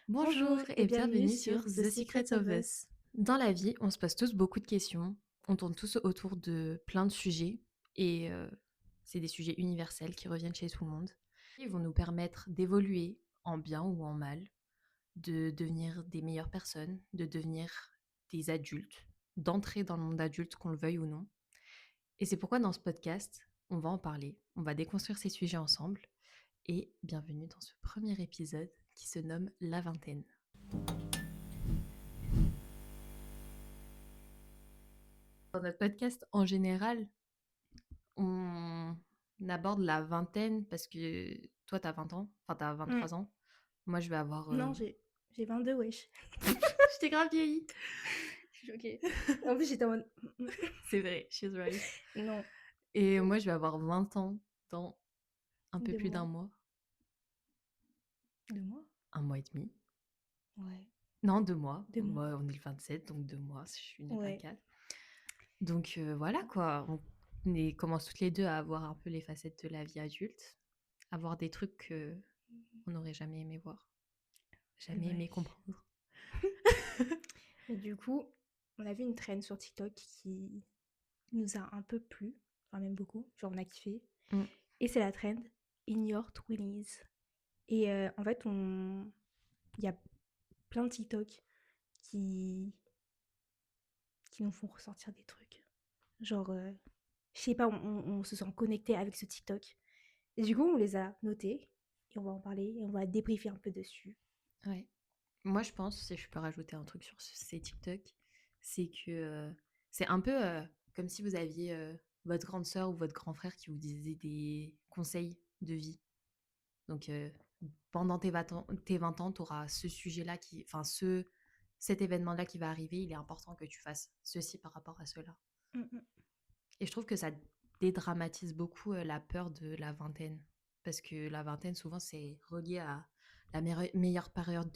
Bonjour Bonjour et et bienvenue bienvenue sur sur The The Secrets Secrets of of Us. Us. Dans la vie, on se pose tous beaucoup de questions, on tourne tous autour de plein de sujets et c'est des sujets universels qui reviennent chez tout le monde. Ils vont nous permettre d'évoluer en bien ou en mal, de devenir des meilleures personnes, de devenir des adultes, d'entrer dans le monde adulte, qu'on le veuille ou non. Et c'est pourquoi dans ce podcast, on va en parler, on va déconstruire ces sujets ensemble et bienvenue dans ce premier épisode qui se nomme La Vingtaine. Dans notre podcast, en général, on aborde la vingtaine parce que toi, t'as 20 ans, enfin, t'as Hmm. 23 ans. Moi, je vais avoir. Non, j'ai 22, wesh. Je t'ai grave vieilli. Je suis choquée. En plus, j'étais en mode. C'est vrai, she's right. Non, Et moi, je vais avoir 20 ans dans un peu deux plus d'un mois. mois. 2 mois? Un mois et demi. Ouais. Non, 2 mois. 2 mois. Moi, on est le 27, donc 2 mois. Je suis nulle à Ouais. 4. Donc voilà quoi. Commence toutes les deux à avoir un peu les facettes de la vie adulte. À voir des trucs qu'on n'aurait jamais aimé voir. C'est Jamais vrai. aimé comprendre. Mais du coup, on a vu une trend sur TikTok qui nous a un peu plu. Enfin, même beaucoup. Genre, on a kiffé. Mm. Et c'est la trend In Your 20s. Et en fait, il y a plein de TikTok qui... qui nous font ressortir des trucs. Genre, je sais pas, on se sent connecté avec ce TikTok. Et du coup, on les a notés et on va en parler et on va débriefer un peu dessus. Ouais. Moi, je pense, si je peux rajouter un truc sur ces TikTok, c'est que c'est un peu comme si vous aviez votre grande sœur ou votre grand frère qui vous disait des conseils de vie. Donc, pendant tes 20 ans, tu auras ce sujet-là enfin, cet événement-là qui va arriver. Il est important que tu fasses ceci par rapport à cela. Mm, mm. Et je trouve que ça dédramatise beaucoup la peur de la vingtaine. Parce que la vingtaine, souvent, c'est relié à la meilleure période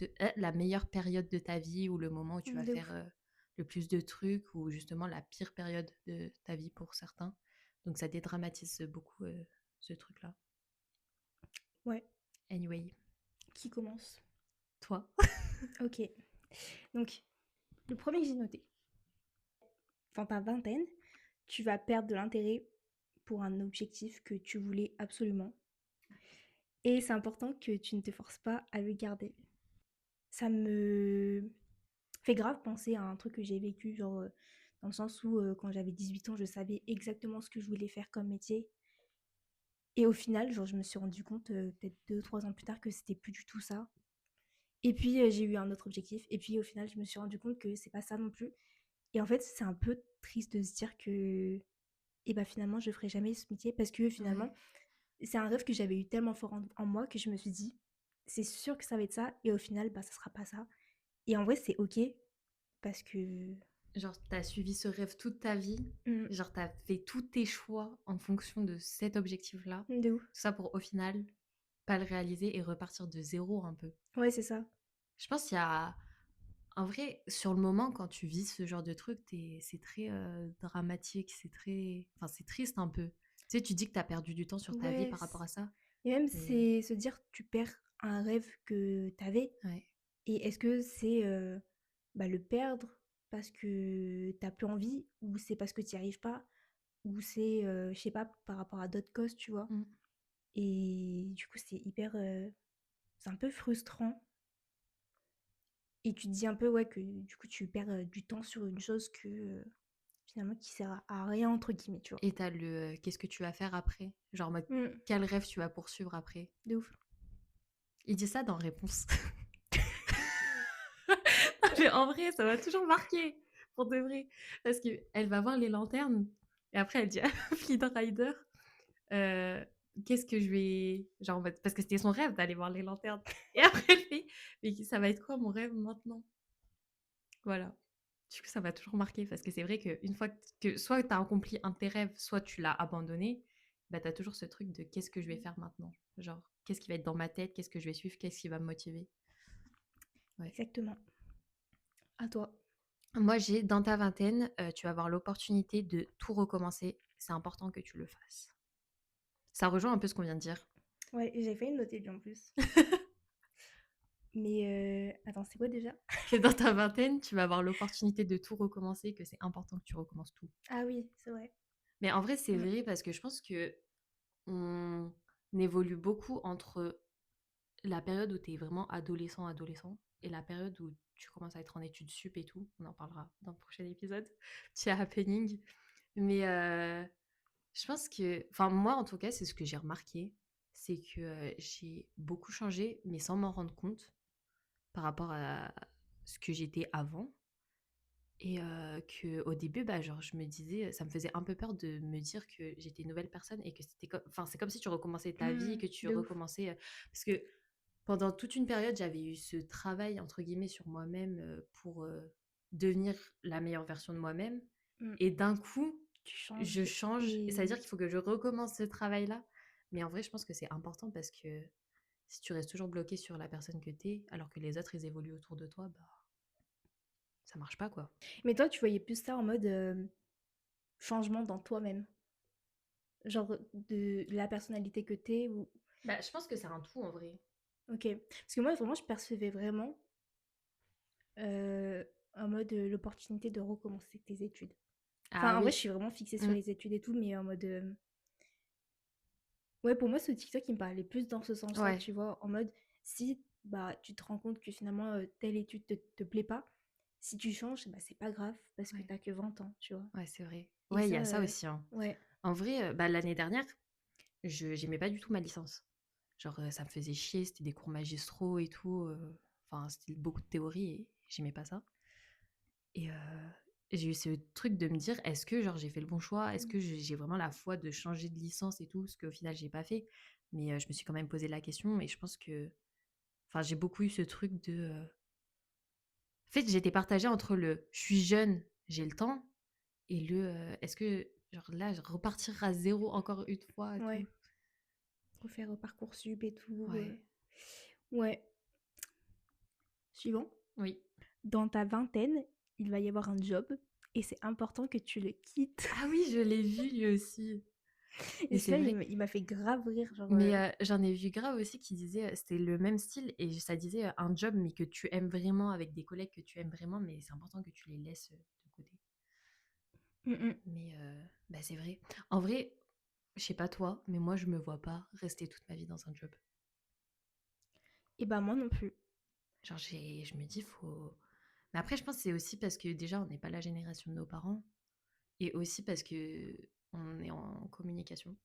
de ta vie ou le moment où tu vas De faire ouf. le plus de trucs ou justement la pire période de ta vie pour certains. Donc ça dédramatise beaucoup ce truc-là. Ouais, Anyway, qui commence? toi. Ok. Donc, le premier que j'ai noté, enfin ta vingtaine, tu vas perdre de l'intérêt pour un objectif que tu voulais absolument. Et c'est important que tu ne te forces pas à le garder. Ça me fait grave penser à un truc que j'ai vécu, genre dans le sens où quand j'avais 18 ans, je savais exactement ce que je voulais faire comme métier. Et au final, genre, je me suis rendu compte peut-être 2 ou 3 ans plus tard que c'était plus du tout ça. Et puis j'ai eu un autre objectif. Et puis au final, je me suis rendu compte que c'est pas ça non plus. Et en fait, c'est un peu triste de se dire que, et bah finalement, je ferai jamais ce métier parce que Ouais. finalement, c'est un rêve que j'avais eu tellement fort en moi que je me suis dit, c'est sûr que ça va être ça. Et au final, bah ça sera pas ça. Et en vrai, c'est ok parce que Genre, t'as suivi ce rêve toute ta vie. mm, Genre, t'as fait tous tes choix en fonction de cet objectif-là. de ouf. Tout ça pour, au final, pas le réaliser et repartir de zéro un peu. Ouais, c'est ça. Je pense qu'il y a. En vrai, sur le moment, quand tu vis ce genre de truc, c'est très dramatique, c'est très. Enfin, c'est triste un peu. Tu sais, tu dis que t'as perdu du temps sur ta vie Ouais. par rapport à ça. Et même, Mais. c'est se dire, tu perds un rêve que t'avais. Ouais. Et est-ce que c'est bah, le perdre parce que t'as plus envie ou c'est parce que tu n'y arrives pas ou c'est, je sais pas, par rapport à d'autres causes, tu vois. Mm. Et du coup, c'est hyper... c'est un peu frustrant. Et tu te dis un peu, ouais, que du coup, tu perds du temps sur une chose que finalement qui sert à rien, entre guillemets, tu vois. Et t'as le qu'est-ce que tu vas faire après? Genre, en mode, Mm, quel rêve tu vas poursuivre après? de ouf. Il dit ça dans Réponse. Mais en vrai, ça m'a toujours marqué, pour de vrai. Parce qu'elle va voir les lanternes, et après, elle dit à Fleet Rider, euh, qu'est-ce que je vais. Genre, en mode- parce que c'était son rêve d'aller voir les lanternes. Et après, elle fait, mais ça va être quoi mon rêve maintenant? Voilà. Du coup, ça m'a toujours marqué, parce que c'est vrai qu'une fois que soit tu as accompli un de tes rêves, soit tu l'as abandonné, bah, tu as toujours ce truc de qu'est-ce que je vais faire maintenant? Genre, qu'est-ce qui va être dans ma tête? Qu'est-ce que je vais suivre? Qu'est-ce qui va me motiver? Ouais. Exactement. À toi. Moi, j'ai dans ta vingtaine, tu vas avoir l'opportunité de tout recommencer. C'est important que tu le fasses. Ça rejoint un peu ce qu'on vient de dire. Ouais, j'ai failli le noter lui en plus. Mais attends, c'est quoi déjà? Que dans ta vingtaine, tu vas avoir l'opportunité de tout recommencer, que c'est important que tu recommences tout. Ah oui, c'est vrai. Mais en vrai, c'est Mmh. vrai parce que je pense que on évolue beaucoup entre la période où tu es vraiment adolescent et la période où tu commences à être en études sup et tout. On en parlera dans le prochain épisode. Tu as happening. Mais je pense que, enfin moi en tout cas, c'est ce que j'ai remarqué, c'est que j'ai beaucoup changé, mais sans m'en rendre compte par rapport à ce que j'étais avant. Et que au début, bah, genre, je me disais, ça me faisait un peu peur de me dire que j'étais une nouvelle personne et que c'était comme, enfin, c'est comme si tu recommençais ta vie, Mmh, que tu de ouf. recommençais. Parce que pendant toute une période, j'avais eu ce travail, entre guillemets, sur moi-même pour devenir la meilleure version de moi-même. Mmh. Et d'un coup, Tu je changes change. Et ça veut dire et qu'il faut que je recommence ce travail-là. Mais en vrai, je pense que c'est important parce que si tu restes toujours bloqué sur la personne que t'es, alors que les autres, ils évoluent autour de toi, bah, ça marche pas, quoi. mais toi, tu voyais plus ça en mode, changement dans toi-même? Genre, de la personnalité que t'es ou Bah, je pense que c'est un tout en vrai. OK. Parce que moi, vraiment, je percevais vraiment, en mode, l'opportunité de recommencer tes études. Ah Enfin, en vrai, je oui. suis vraiment fixée sur Mmh. les études et tout, mais en mode, ouais, pour moi, ce TikTok, il me parlait plus dans ce sens-là, Ouais, tu vois? En mode, si, bah, tu te rends compte que finalement, telle étude te plaît pas, si tu changes, bah, c'est pas grave parce que ouais, t'as que 20 ans, tu vois? ouais, c'est vrai. Et Ouais, il y ça, a ça aussi, hein. ouais. En vrai, bah, l'année dernière, je j'aimais pas du tout ma licence. Genre, ça me faisait chier, c'était des cours magistraux et tout, enfin, c'était beaucoup de théorie et j'aimais pas ça. Et j'ai eu ce truc de me dire: «Est-ce que, genre, j'ai fait le bon choix? Est-ce que j'ai vraiment la foi de changer de licence et tout?» Ce qu'au final, j'ai pas fait. Mais je me suis quand même posé la question et je pense que, enfin, j'ai beaucoup eu ce truc de, en fait, j'étais partagée entre le: «Je suis jeune, j'ai le temps» et le, est-ce que, genre là, repartir à zéro encore une fois et tout? Ouais, refaire, Parcoursup et tout, Ouais. ouais. Suivant. Oui. Dans ta vingtaine, il va y avoir un job et c'est important que tu le quittes. Ah oui, je l'ai vu lui aussi. Et Mais c'est celui-là, vrai. il m'a fait grave rire, genre, Mais j'en ai vu grave aussi qui disait, c'était le même style et ça disait, un job mais que tu aimes vraiment avec des collègues que tu aimes vraiment, mais c'est important que tu les laisses, de côté. mmh mh. Mais bah, c'est vrai. En vrai, je sais pas toi, mais moi je me vois pas rester toute ma vie dans un job. Et bah, moi non plus. Genre je me dis: «Faut» mais après je pense que c'est aussi parce que déjà on n'est pas la génération de nos parents et aussi parce qu'on est en communication.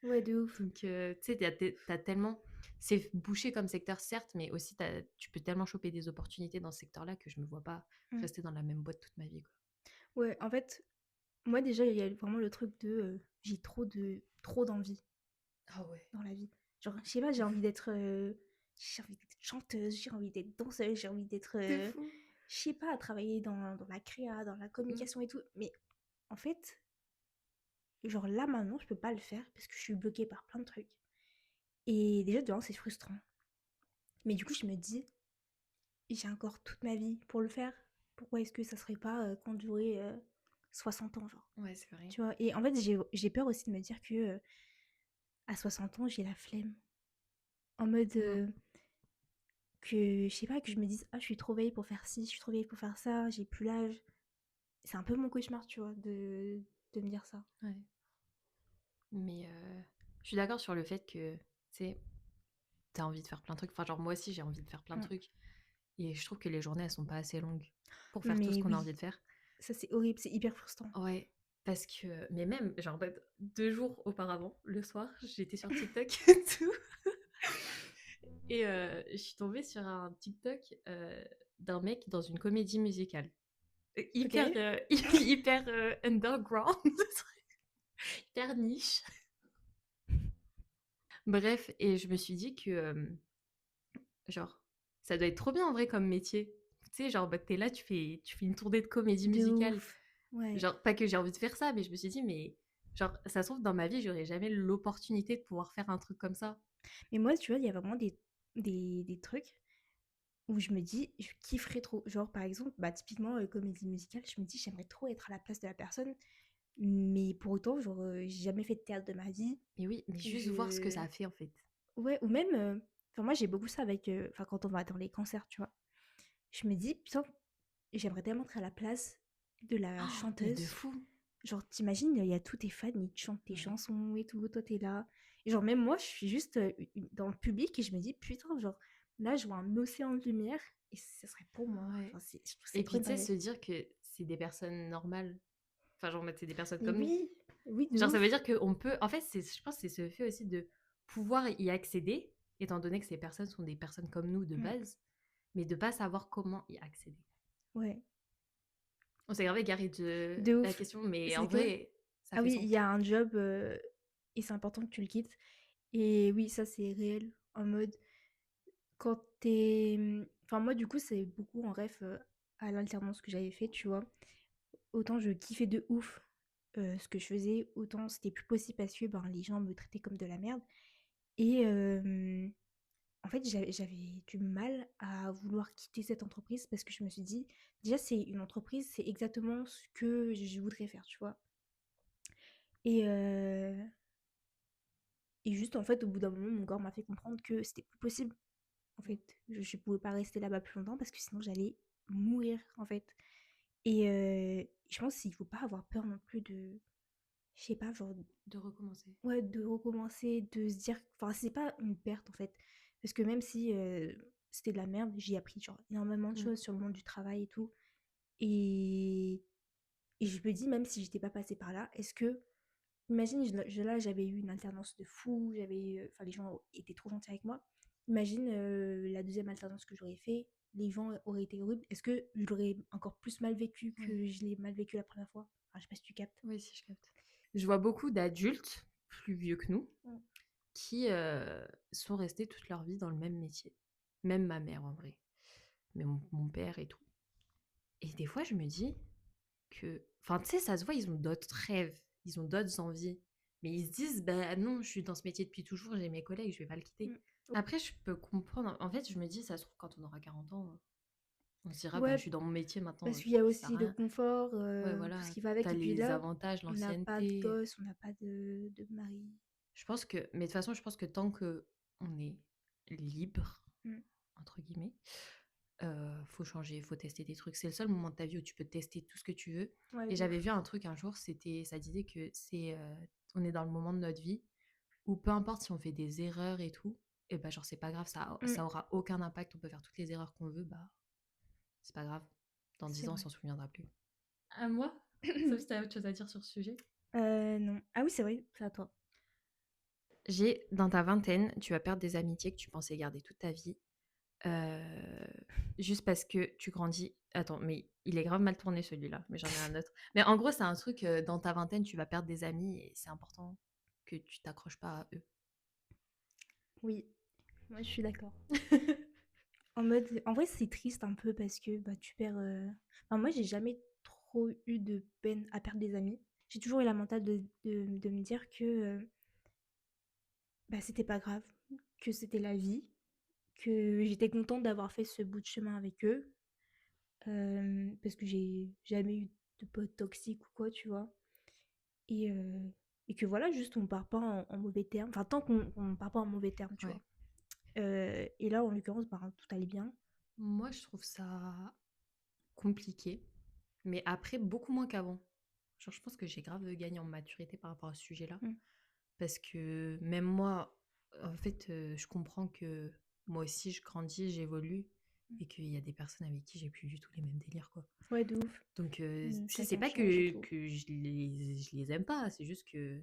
Ouais, de ouf. Donc, tu sais, tu tellement c'est bouché comme secteur certes, mais aussi tu peux tellement choper des opportunités dans ce secteur-là que je me vois pas Mmh. rester dans la même boîte toute ma vie, quoi. Ouais, en fait, moi déjà, il y a vraiment le truc de, j'ai trop d'envie Ah ouais, dans la vie. Genre, je sais pas, ouf, j'ai envie d'être chanteuse, j'ai envie d'être danseuse, j'ai envie d'être, de fou. je sais pas, travailler dans la créa, dans la Mmh. communication et tout. Mais en fait, genre là, maintenant, je peux pas le faire parce que je suis bloquée par plein de trucs. Et déjà, de 1, c'est frustrant. Mais du coup, je me dis: «J'ai encore toute ma vie pour le faire. Pourquoi est-ce que ça serait pas, quand j'aurai, 60 ans, genre?» Ouais, c'est vrai. Tu vois? Et en fait, j'ai peur aussi de me dire que, à 60 ans, j'ai la flemme. En mode, Mmh. que je sais pas, que je me dise: «Ah, je suis trop vieille pour faire ci, je suis trop vieille pour faire ça, j'ai plus l'âge». C'est un peu mon cauchemar, tu vois, de me dire ça. Ouais. Mais je suis d'accord sur le fait que, tu sais, tu envie de faire plein de trucs. Enfin, genre moi aussi, j'ai envie de faire plein de Mmh. trucs et je trouve que les journées, elles sont pas assez longues pour faire tout ce Mais qu'on a oui, envie de faire. ça, c'est horrible, c'est hyper frustrant. Ouais, parce que mais même, genre, en fait, 2 jours auparavant, le soir, j'étais sur TikTok et tout. Et je suis tombée sur un TikTok, d'un mec dans une comédie musicale. Hyper, OK. hyper, underground, hyper niche. Bref et je me suis dit que, genre, ça doit être trop bien en vrai comme métier. Tu sais, genre, bah, tu là, tu fais une tournée de comédie De musicale. ouf. Ouais. Genre, pas que j'ai envie de faire ça, mais je me suis dit: «Mais genre, ça se trouve dans ma vie, j'aurais jamais l'opportunité de pouvoir faire un truc comme ça». Mais moi, tu vois, il y a vraiment des trucs où je me dis: «Je kifferais trop». Genre, par exemple, bah, typiquement, comédie musicale, je me dis: «J'aimerais trop être à la place de la personne». Mais pour autant, genre, j'ai jamais fait de théâtre de ma vie. Mais oui, mais juste voir ce que ça Je a fait en fait. Ouais, ou même, Enfin, moi, j'ai beaucoup ça avec, enfin, quand on va dans les concerts, tu vois. Je me dis: «Putain, j'aimerais tellement être à la place de la Oh, mais de chanteuse». fou! Genre, t'imagines, il y a tous tes fans, ils te chantent tes Ouais. chansons et tout, toi, t'es là. Et genre, même moi, je suis juste dans le public et je me dis: «Putain, genre, là, je vois un océan de lumière et ce serait pour moi». Ouais. Enfin, je trouve que c'est Et trop puis, une tu sais, se dinguerie. dire que c'est des personnes normales. Enfin, genre, en mode, c'est des personnes Mais comme nous. oui, oui, de Genre, ça veut ouf. dire qu'on peut. En fait, je pense que c'est ce fait aussi de pouvoir y accéder, étant donné que ces personnes sont des personnes comme nous de Mm, base, mais de pas savoir comment y accéder. ouais, On s'est grave égaré de de la ouf. question, mais en C'est que, vrai, ça ah fait oui, il sens. y a un job et c'est important que tu le quittes. Et oui, ça, c'est réel. En mode, quand t'es. Enfin, moi, du coup, c'est beaucoup en ref à l'alternance que j'avais fait, tu vois. Autant je kiffais de ouf ce que je faisais, autant c'était plus possible parce que ben, les gens me traitaient comme de la merde. Et en fait, j'avais du mal à vouloir quitter cette entreprise parce que je me suis dit, déjà, c'est une entreprise, c'est exactement ce que je voudrais faire, tu vois. Et, et juste, en fait, au bout d'un moment, mon corps m'a fait comprendre que c'était plus possible. En fait, je pouvais pas rester là-bas plus longtemps parce que sinon, j'allais mourir, en fait. Et je pense qu'il faut pas avoir peur non plus de, je sais pas, genre, De recommencer. ouais, de recommencer, de se dire, enfin, c'est pas une perte en fait. Parce que même si c'était de la merde, j'ai appris genre énormément de Mm. choses sur le monde du travail et tout. Et, et je me dis, même si j'étais pas passée par là, est-ce que, imagine, là, j'avais eu une alternance de fou, enfin, les gens étaient trop gentils avec moi. Imagine la deuxième alternance que j'aurais fait, les gens auraient été horribles. Est-ce que je l'aurais encore plus mal vécu Ouais. que je l'ai mal vécu la première fois? Enfin, je sais pas si tu captes. Oui, si, je capte. Je vois beaucoup d'adultes plus vieux que nous Mm. qui sont restés toute leur vie dans le même métier. Même ma mère, en vrai. Mais mon père et tout. Et des fois, je me dis que... Enfin, tu sais, ça se voit, ils ont d'autres rêves, ils ont d'autres envies. Mais ils se disent, bah non, je suis dans ce métier depuis toujours, j'ai mes collègues, je vais pas le quitter. Mm. Après, je peux comprendre. En fait, je me dis, ça se trouve, quand on aura 40 ans, on se dira, bah, je Ouais, suis dans mon métier maintenant, parce qu'il y a ça sert aussi à le rien. confort, Ouais, tout ce voilà, qui va avec. t'as Et puis les là, avantages, on n'a pas de l'ancienneté. gosse, on n'a pas de mari. Je pense que, mais de toute façon, je pense que tant que on est libre, Mm. entre guillemets, faut changer, faut tester des trucs. C'est le seul moment de ta vie où tu peux tester tout ce que tu veux. Ouais, Et de j'avais ouf. vu un truc un jour, ça disait que on est dans le moment de notre vie où peu importe si on fait des erreurs et tout, et bah genre c'est pas grave, Mm. ça aura aucun impact, on peut faire toutes les erreurs qu'on veut, bah c'est pas grave. Dans C'est 10 ans, on vrai. s'en souviendra plus. À moi? Sauf si t'as autre chose à dire sur ce sujet. Non. Ah oui, c'est vrai, c'est à toi. Dans ta vingtaine, tu vas perdre des amitiés que tu pensais garder toute ta vie. euh, Juste parce que tu grandis. Attends, mais il est grave mal tourné celui-là, mais j'en ai un autre. Mais en gros, c'est un truc, dans ta vingtaine, tu vas perdre des amis et c'est important que tu t'accroches pas à eux. Oui, moi je suis d'accord. En vrai, c'est triste un peu parce que bah, tu perds. Enfin, moi, j'ai jamais trop eu de peine à perdre des amis. J'ai toujours eu la mentale de me dire que bah, c'était pas grave, que c'était la vie, que j'étais contente d'avoir fait ce bout de chemin avec eux. Parce que j'ai jamais eu de potes toxiques ou quoi, tu vois. Et, euh, et que voilà, juste on part pas en mauvais termes. Enfin, tant qu'on part pas en mauvais termes, tu Ouais. vois. Et là, en l'occurrence, bah, tout allait bien. Moi, je trouve ça compliqué, mais après, beaucoup moins qu'avant. Genre, je pense que j'ai grave gagné en maturité par rapport à ce sujet-là. Mm. Parce que même moi, en fait, je comprends que moi aussi, je grandis, j'évolue, et qu'il y a des personnes avec qui j'ai plus du tout les mêmes délires, quoi. Ouais, de ouf. Donc, tu sais, c'est Chacun pas change et tout. que je les aime pas, c'est juste que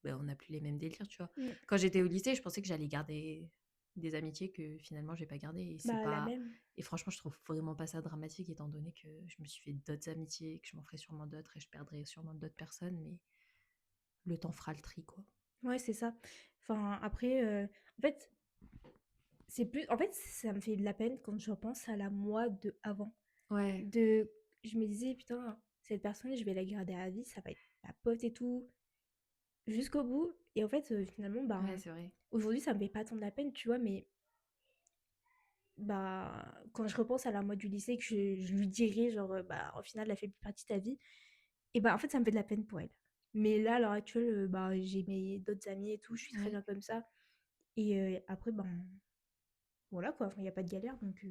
ben, on n'a plus les mêmes délires, tu vois. Mm. Quand j'étais au lycée, je pensais que j'allais garder des amitiés que finalement j'ai pas gardées. Et c'est Bah, la pas. même. Et franchement, je trouve vraiment pas ça dramatique, étant donné que je me suis fait d'autres amitiés, que je m'en ferai sûrement d'autres et je perdrai sûrement d'autres personnes, mais le temps fera le tri, quoi. Ouais, c'est ça. Enfin, après, en fait, c'est plus. En fait, ça me fait de la peine quand je repense à la moi de avant. Ouais, De... Je me disais, putain, cette personne, je vais la garder à vie, ça va être ma pote et tout. Jusqu'au bout. Et en fait, finalement, bah, ouais, c'est vrai. aujourd'hui, ça me fait pas tant de la peine, tu vois, mais bah, quand je repense à la moi du lycée, que je lui dirais, genre, bah, au final, elle a fait plus partie de ta vie, et bah, en fait, ça me fait de la peine pour elle. Mais là, à l'heure actuelle, bah, j'ai mes d'autres amis et tout, je suis très Ouais. bien comme ça. Et après, ben, voilà quoi, il y a pas de galère donc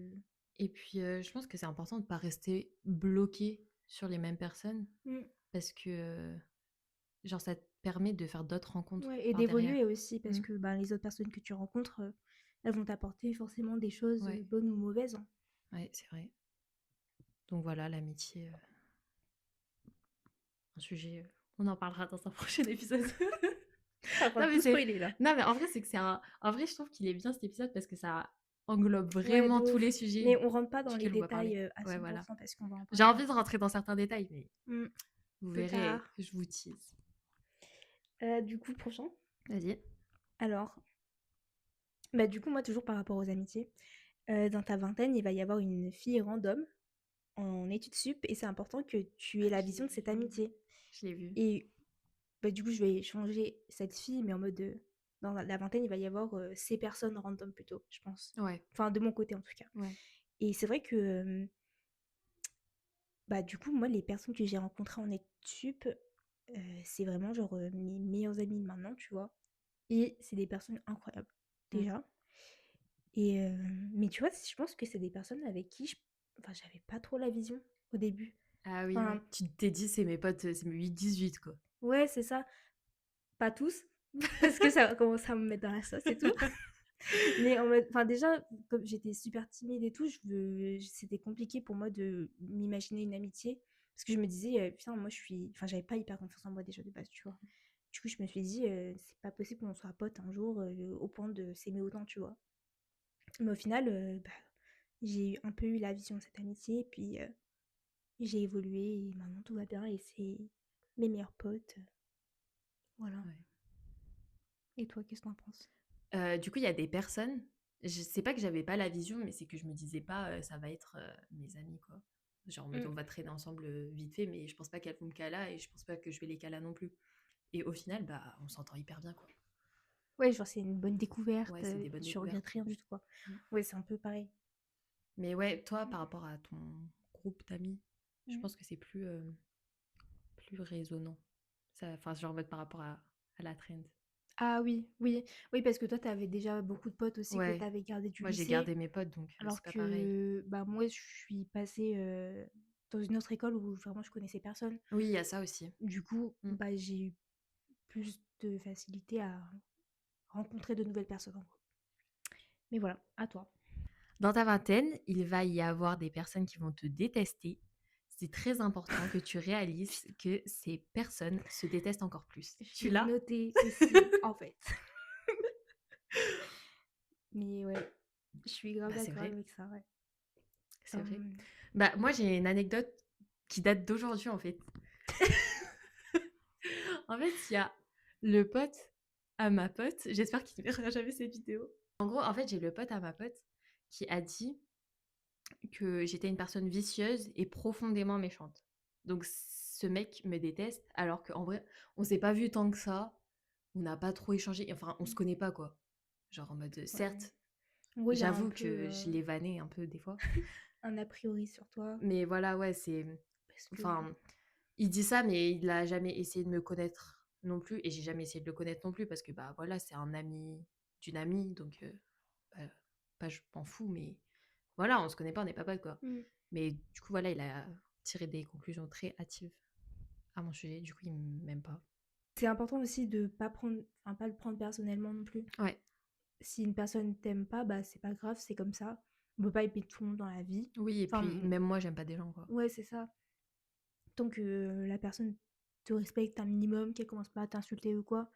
Et puis, je pense que c'est important de pas rester bloqué sur les mêmes personnes mmh. parce que, genre, ça te permet de faire d'autres rencontres Ouais et par derrière. d'évoluer aussi parce Mmh. que, bah, les autres personnes que tu rencontres, elles vont t'apporter forcément des choses, Ouais, bonnes ou mauvaises, hein. ouais, c'est vrai. Donc voilà, l'amitié, un sujet, on en parlera dans un prochain épisode. Tu es en train Non de mais tout c'est spoiler là. non mais en vrai, c'est que c'est un en vrai, je trouve qu'il est bien cet épisode parce que ça englobe Ouais, de vraiment tous ouf. les sujets Mais on rentre pas dans les duquel on va détails, parler. à Ouais, 100 voilà. parce qu'on va en J'ai parler envie de après. rentrer dans certains détails, mais Mmh, vous plus verrez, tard. je vous tease. Du coup, le prochain. Vas-y. Alors, bah, du coup, moi, toujours par rapport aux amitiés, dans ta vingtaine, il va y avoir une fille random en études sup et c'est important que tu aies la Je vision l'ai de cette vu, amitié je l'ai vu. et bah, du coup, je vais changer cette fille, mais en mode, dans la vingtaine, il va y avoir, ces personnes random plutôt, je pense. Ouais, Enfin, de mon côté, en tout cas ouais. et c'est vrai que, bah, du coup, moi, les personnes que j'ai rencontrées en études sup, c'est vraiment genre, mes meilleures amies de maintenant, tu vois? Et c'est des personnes incroyables, Mmh. déjà et mais tu vois, je pense que c'est des personnes avec qui enfin, j'avais pas trop la vision au début. Ah oui, ouais. Enfin, Tu t'es dit: «C'est mes potes, c'est mes 8-18 quoi». ouais, c'est ça. Pas tous, parce que ça va commencer à me mettre dans la sauce et tout. Mais en mode enfin déjà, comme j'étais super timide et tout, c'était compliqué pour moi de m'imaginer une amitié. Parce que je me disais, «Putain, moi je suis» enfin j'avais pas hyper confiance en moi déjà de base, tu vois? Du coup, je me suis dit, «C'est pas possible qu'on soit potes un jour, au point de s'aimer autant», tu vois? Mais au final, bah, j'ai un peu eu la vision de cette amitié et puis, j'ai évolué et maintenant tout va bien et c'est mes meilleurs potes, voilà. Ouais. Et toi, qu'est-ce que tu en penses? Du coup, il y a des personnes, je sais pas que j'avais pas la vision, mais c'est que je me disais pas, «Ça va être, mes amis quoi». Genre en mode Mmh. on va traîner ensemble, vite fait, mais je pense pas qu'elles vont me cala et je pense pas que je vais les cala non plus. Et au final, bah, on s'entend hyper bien, quoi. Ouais, genre c'est une bonne découverte, Ouais, c'est des bonnes tu découvertes. regrettes rien du tout, quoi. Mmh. Ouais, c'est un peu pareil. Mais ouais, toi, Mmh. par rapport à ton groupe d'amis, je Mmh. pense que c'est plus résonnant. Ça enfin, genre en mode par rapport à la trend. Ah oui, oui, oui, parce que toi, tu avais déjà beaucoup de potes aussi que tu Ouais, avais gardés du moi j'ai lycée, gardé mes potes donc alors c'est pas pareil. que, bah, moi, je suis passée, dans une autre école où vraiment je connaissais personne. Oui, il y a ça aussi. Du coup, Mmh. bah, j'ai eu plus de facilité à rencontrer de nouvelles personnes, en gros. Mais voilà, à toi. Dans ta vingtaine, il va y avoir des personnes qui vont te détester. C'est très important que tu réalises que ces personnes se détestent encore plus. Je Tu l'ai l'as? noté aussi, en fait. Mais ouais, je suis grave Bah, c'est d'accord vrai, avec ça, ouais. c'est vrai. Hem, Bah, moi, j'ai une anecdote qui date d'aujourd'hui, en fait. En fait, il y a le pote à ma pote, j'espère qu'il ne verra jamais cette vidéo. En gros, en fait, j'ai le pote à ma pote qui a dit que j'étais une personne vicieuse et profondément méchante. Donc ce mec me déteste alors qu'en vrai, on s'est pas vu tant que ça, on n'a pas trop échangé, enfin, on se connaît pas, quoi. Genre en mode, ouais. certes, En gros, il a un j'avoue peu, que je l'ai vanné un peu des fois, un a priori sur toi mais voilà, ouais, c'est parce que enfin, il dit ça, mais il a jamais essayé de me connaître non plus et j'ai jamais essayé de le connaître non plus parce que, bah, voilà, c'est un ami d'une amie donc bah, pas je m'en fous, mais voilà, on se connaît pas, on n'est pas potes, quoi. mmh, Mais du coup, voilà, il a tiré des conclusions très hâtives à mon sujet, du coup, il m'aime pas. c'est important aussi de pas le prendre personnellement non plus. Ouais, Si une personne t'aime pas, bah, c'est pas grave, c'est comme ça. On peut pas aimer tout le monde dans la vie. oui et Enfin, puis même moi, j'aime pas des gens, quoi. ouais, c'est ça. Tant que la personne te respecte un minimum, qu'elle commence pas à t'insulter ou quoi,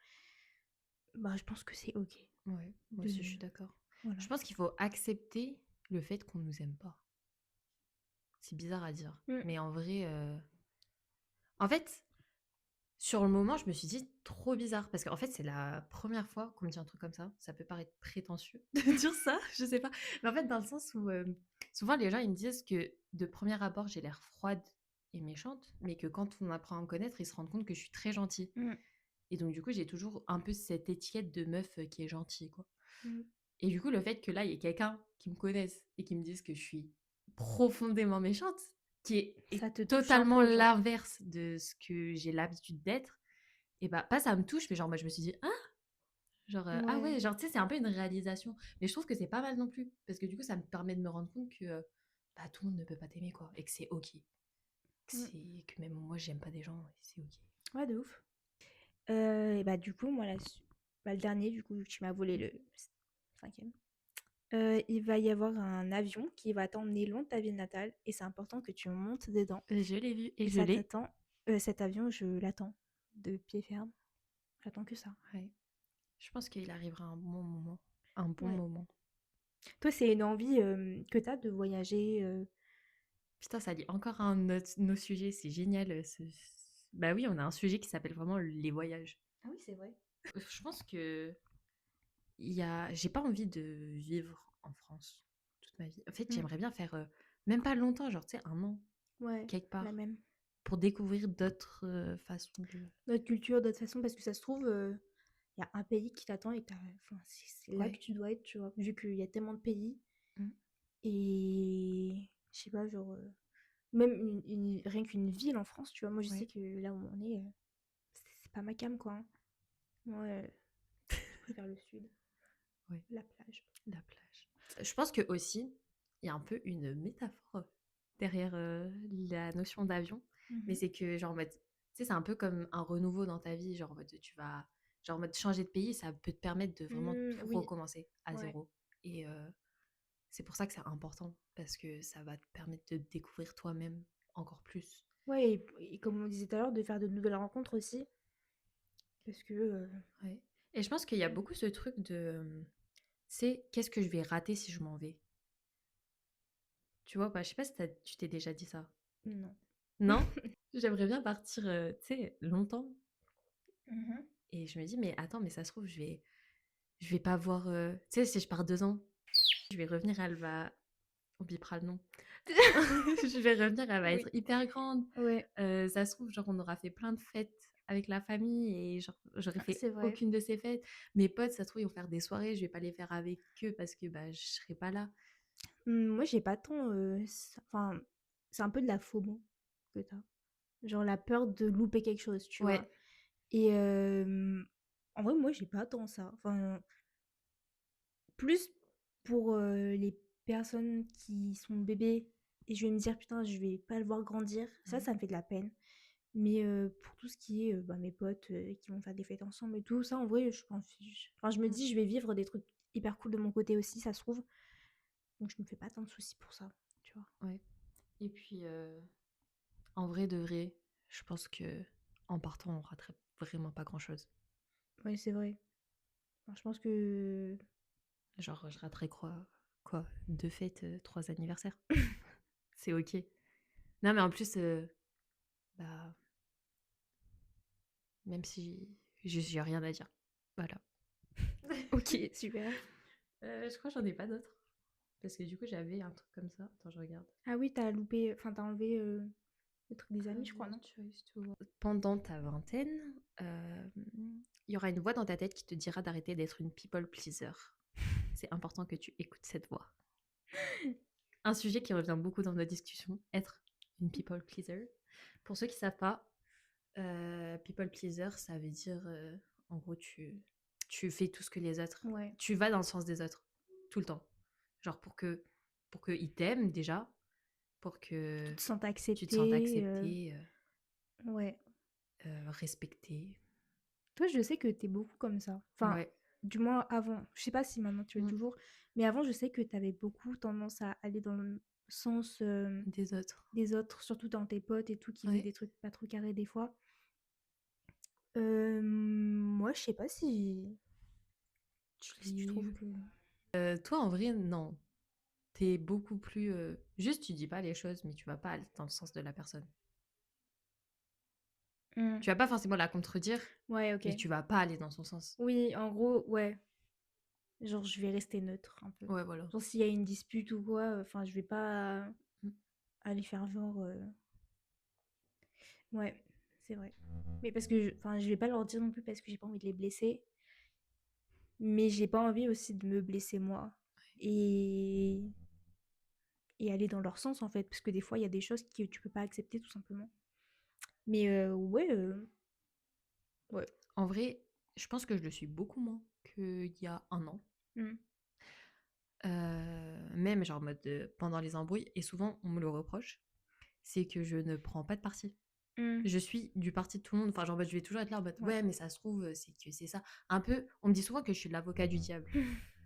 bah, je pense que c'est OK Ouais, moi aussi, je de suis d'accord. voilà. Je pense qu'il faut accepter le fait qu'on nous aime pas. C'est bizarre à dire, Mmh. mais en vrai, en fait, sur le moment, je me suis dit: «Trop bizarre» parce qu'en fait, c'est la première fois qu'on me dit un truc comme ça. Ça peut paraître prétentieux de dire ça, je sais pas. Mais en fait, dans le sens où, souvent les gens, ils me disent que de premier abord, j'ai l'air froide et méchante, mais que quand on apprend à me connaître, ils se rendent compte que je suis très gentille. Mmh. Et donc du coup, j'ai toujours un peu cette étiquette de meuf, qui est gentille, quoi. Mmh. Et du coup, le fait que là, il y ait quelqu'un qui me connaisse et qui me dise que je suis profondément méchante, qui est Ça te touche un totalement peu, genre? l'inverse de ce que j'ai l'habitude d'être et bah, pas ça me touche, mais genre moi je me suis dit: «Ah!» Genre, ah Ouais. ouais, genre, tu sais, c'est un peu une réalisation. Mais je trouve que c'est pas mal non plus. Parce que du coup, ça me permet de me rendre compte que bah, tout le monde ne peut pas t'aimer, quoi. Et que c'est OK. Mm. Que même moi, j'aime pas des gens, et c'est OK. Ouais, de ouf. Et bah, du coup, moi, le dernier, du coup, tu m'as volé le cinquième. Il va y avoir un avion qui va t'emmener loin de ta ville natale et c'est important que tu montes dedans. Je l'ai vu et Et je ça l'ai. t'attend. Cet avion, je l'attends de pied ferme. J'attends que ça. Ouais. Je pense qu'il arrivera un bon moment. Un bon Ouais. moment. Toi, c'est une envie que t'as de voyager. Putain, ça lit encore un autre nos sujets, c'est génial. Bah oui, on a un sujet qui s'appelle vraiment les voyages. Ah oui, c'est vrai. Je pense que j'ai pas envie de vivre en France toute ma vie. En fait, Mm. j'aimerais bien faire même pas longtemps, genre tu sais, un an Ouais, quelque la part même. pour découvrir d'autres façons de. Notre culture, d'autre façon, parce que ça se trouve, il y a un pays qui t'attend et enfin, c'est là que Ouais. tu dois être, tu vois, vu qu'il y a tellement de pays. Mm. Et je sais pas, genre, même rien qu'une ville en France, tu vois, moi je sais Ouais. que là où on est, c'est pas ma cam, quoi. Hein. Moi, je préfère le sud, Ouais. la plage. La plage. Je pense que aussi, il y a un peu une métaphore derrière la notion d'avion, mais Mhm. c'est que genre en mode, tu sais, c'est un peu comme un renouveau dans ta vie, genre en mode tu vas, genre en mode changer de pays, ça peut te permettre de vraiment tout Oui, recommencer à ouais. zéro. Et c'est pour ça que c'est important parce que ça va te permettre de découvrir toi-même encore plus. Ouais, et comme on disait tout à l'heure, de faire de nouvelles rencontres aussi, parce que... Ouais. Et je pense qu'il y a beaucoup ce truc de, c'est qu'est-ce que je vais rater si je m'en vais. Tu vois, bah, je sais pas si tu t'es déjà dit ça. non. Non? J'aimerais bien partir, tu sais, longtemps Mhm. et je me dis: «Mais attends, mais ça se trouve, je vais pas voir, tu sais, si je pars 2 ans, je vais revenir, elle va on bipera le nom. Je vais revenir, elle va Oui. être hyper grande. Ouais, Ça se trouve, genre, on aura fait plein de fêtes avec la famille et genre, j'aurais fait c'est vrai. aucune de ces fêtes. Mes potes, ça se trouve, ils vont faire des soirées, je vais pas les faire avec eux parce que, bah, je serai pas là». Moi, j'ai pas tant... Enfin, c'est un peu de la FOMO que t'as. Genre la peur de louper quelque chose, tu vois. Ouais, Et en vrai, moi, j'ai pas tant ça. Enfin, plus pour les personnes qui sont bébés et je vais me dire, putain, je vais pas le voir grandir. Ça, ouais, ça me fait de la peine. Mais pour tout ce qui est bah, mes potes qui vont faire des fêtes ensemble et tout, ça, en vrai, je pense. Enfin, je me mmh, dis, je vais vivre des trucs hyper cool de mon côté aussi, ça se trouve. Donc, je me fais pas tant de soucis pour ça, tu vois. ouais et puis, en vrai de vrai, je pense que en partant, on raterait vraiment pas grand-chose. Ouais, c'est vrai. Enfin, je pense que. Genre, je raterais quoi 2 fêtes, 3 anniversaires. C'est OK. Non, mais en plus, bah, même si j'ai rien à dire. Voilà. Ok, super. Je crois que j'en ai pas d'autres. Parce que du coup, j'avais un truc comme ça. Attends, je regarde. Ah oui, t'as loupé. Enfin, t'as enlevé le truc des amis, Have je crois, your non? choice to Pendant ta vingtaine, il y aura une voix dans ta tête qui te dira d'arrêter d'être une people pleaser. C'est important que tu écoutes cette voix. Un sujet qui revient beaucoup dans nos discussions, être une people pleaser. Pour ceux qui savent pas, people pleaser, ça veut dire, en gros, tu fais tout ce que les autres. Ouais. Tu vas dans le sens des autres, tout le temps. Genre pour que ils t'aiment déjà, pour Tu que te sens tu te sentes accepté. accepté, Ouais. respecté. Toi, je sais que t'es beaucoup comme ça. Enfin, Ouais. du moins avant. Je sais pas si maintenant tu es Mm. toujours. Mais avant, je sais que t'avais beaucoup tendance à aller dans le sens Des autres. des autres, surtout dans tes potes et tout, qui faisaient Ouais. des trucs pas trop carrés des fois. Moi, je sais pas si. Je sais pas si tu trouves que. Toi, en vrai, non. T'es beaucoup plus. Juste, tu dis pas les choses, mais tu vas pas aller dans le sens de la personne. Hmm. Tu vas pas forcément la contredire, Ouais, ok. mais tu vas pas aller dans son sens. Oui, en gros, ouais. Genre, je vais rester neutre un peu. Ouais, voilà. Genre, s'il y a une dispute ou quoi, enfin, je vais pas Mm. aller faire genre. Ouais, c'est vrai. Mais parce que, enfin, je vais pas leur dire non plus parce que j'ai pas envie de les blesser. Mais j'ai pas envie aussi de me blesser moi. Et, et aller dans leur sens en fait. Parce que des fois, il y a des choses que tu peux pas accepter tout simplement. Mais ouais, ouais. En vrai, je pense que je le suis beaucoup moins qu'il y a 1 an. Mmh. Même genre en mode, pendant les embrouilles et souvent on me le reproche, c'est que je ne prends pas de parti. Mmh. Je suis du parti de tout le monde, enfin genre en mode je vais toujours être là en mode: Ouais. «Ouais mais ça se trouve, c'est que c'est ça». Un peu on me dit souvent que je suis l'avocat du diable.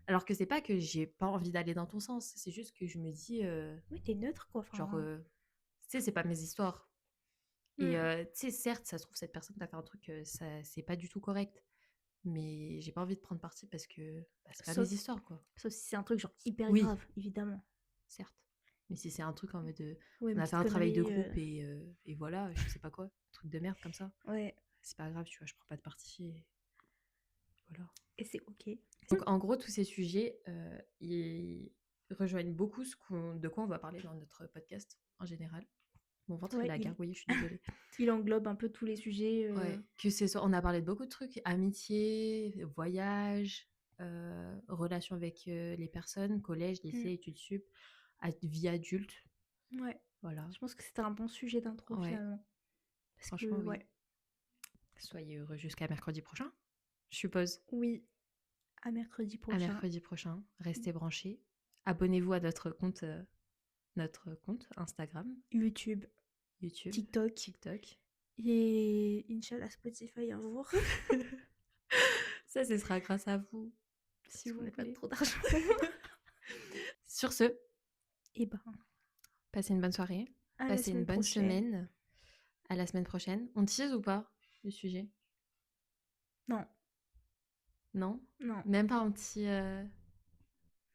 Alors que c'est pas que j'ai pas envie d'aller dans ton sens, c'est juste que je me dis, Oui, t'es neutre, quoi, genre, enfin. tu sais, c'est pas mes histoires et Mmh. tu sais, certes, ça se trouve cette personne t'a fait un truc, ça c'est pas du tout correct, mais j'ai pas envie de prendre parti parce que, bah, c'est pas Sauf mes histoires, quoi. sauf si c'est un truc genre hyper Oui, grave, évidemment. certes, mais si c'est un truc en mode, Ouais, on une a fait petite un travail de connerie, groupe et voilà, je sais pas quoi, un truc de merde comme ça, ouais, c'est pas grave, tu vois? Je prends pas de parti et voilà. et c'est OK. Donc en gros, tous ces sujets, ils rejoignent beaucoup de quoi on va parler dans notre podcast, en général. Mon ventre, il Ouais, a gargouillé, je suis désolée. il englobe un peu tous les sujets, Ouais, que ce soit on a parlé de beaucoup de trucs, amitié, voyage, relations avec, les personnes, collège, mmh, lycée, études sup, vie adulte, ouais. voilà. Je pense que c'était un bon sujet d'intro, Ouais, finalement. Parce franchement que oui. ouais, Soyez heureux jusqu'à mercredi prochain, je suppose. oui, à mercredi À prochain. mercredi prochain, restez branchés. Abonnez-vous à notre compte Instagram, YouTube, YouTube, TikTok TikTok. et inch'Allah Spotify un jour, Ça, ce sera grâce à vous, parce s'il qu'on vous n'a pas plaît. trop d'argent. Sur ce, Et ben, passez une bonne soirée, à la passez une semaine bonne prochaine. semaine. À la semaine prochaine. On tease ou pas le sujet? Non, Non? non, Même pas un petit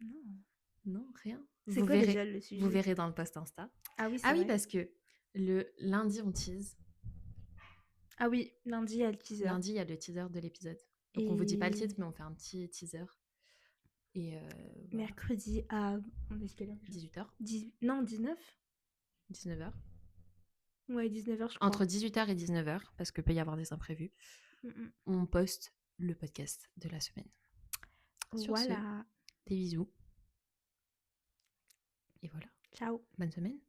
non. non, rien? C'est quoi déjà le Vous sujet? verrez dans le post Insta. Ah oui, Ah c'est oui, vrai. parce que le lundi, on tease. Ah oui, lundi, il y a le teaser. Lundi, il y a le teaser de l'épisode. Donc on vous dit pas le titre, Et mais on fait un petit teaser et voilà, mercredi à... On est quelle heure déjà? 18h, Non, 19? 19h. Ouais, 19h, je crois. Entre 18h et 19h, parce que peut y avoir des imprévus, Mm, on poste le podcast de la semaine. Sur ce, Voilà. des bisous. Et voilà. Ciao. Bonne semaine.